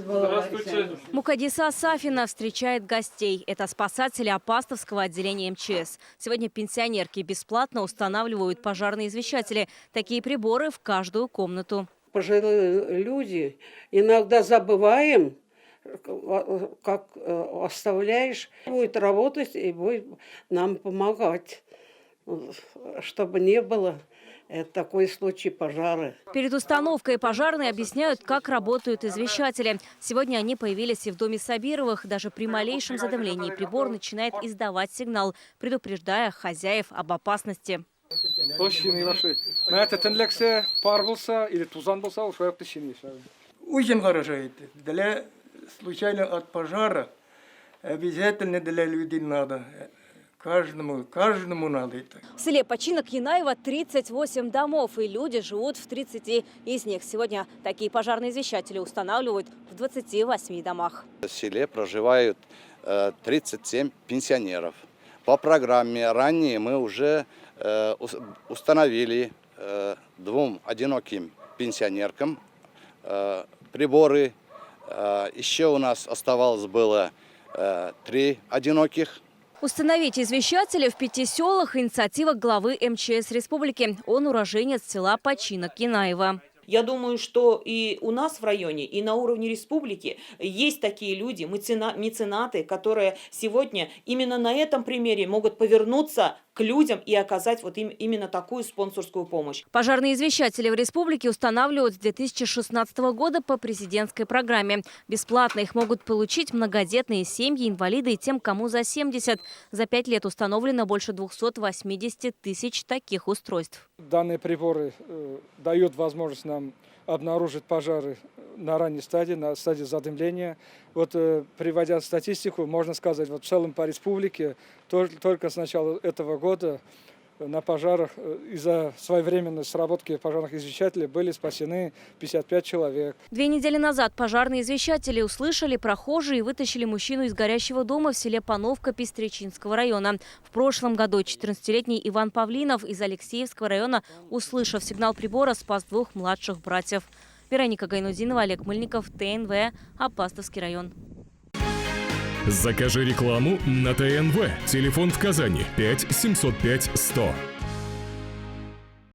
Здравствуйте. Мукадиса Сафина встречает гостей. Это спасатели Апастовского отделения МЧС. Сегодня пенсионерки бесплатно устанавливают пожарные извещатели. Такие приборы в каждую комнату. Пожилые люди иногда забываем, как оставляешь, будет работать и будет нам помогать, чтобы не было такой случай пожара. Перед установкой пожарные объясняют, как работают извещатели. Сегодня они появились и в доме Сабировых. Даже при малейшем задымлении прибор начинает издавать сигнал, предупреждая хозяев об опасности. Очень хорошо это. Для случайно от пожара обязательно для людей надо. Каждому надо это. В селе Починок Янаева 38 домов, и люди живут в 30 из них. Сегодня такие пожарные извещатели устанавливают в 28 домах. В селе проживают 37 пенсионеров. По программе ранее мы уже установили двум одиноким пенсионеркам приборы. Еще у нас оставалось было 3 одиноких. Установить извещатели в 5 селах – инициатива главы МЧС республики. Он уроженец села Починок Янаева. Я думаю, что и у нас в районе, и на уровне республики есть такие люди, меценаты, которые сегодня именно на этом примере могут повернуться к людям и оказать вот им именно такую спонсорскую помощь. Пожарные извещатели в республике устанавливают с 2016 года по президентской программе. Бесплатно их могут получить многодетные семьи, инвалиды и тем, кому за 70. За 5 лет установлено больше 280 тысяч таких устройств. Данные приборы дают возможность нам обнаружить пожары на ранней стадии, на стадии задымления. Вот приводя статистику, можно сказать, вот в целом по республике только с начала этого года на пожарах из-за своевременной сработки пожарных извещателей были спасены 55 человек. 2 недели назад пожарные извещатели услышали прохожие и вытащили мужчину из горящего дома в селе Пановка Пестричинского района. В прошлом году 14-летний Иван Павлинов из Алексеевского района, услышав сигнал прибора, спас 2 младших братьев. Вероника Гайнудинова, Олег Мыльников, ТНВ, Апастовский район. Закажи рекламу на ТНВ. Телефон в Казани 5 705 100.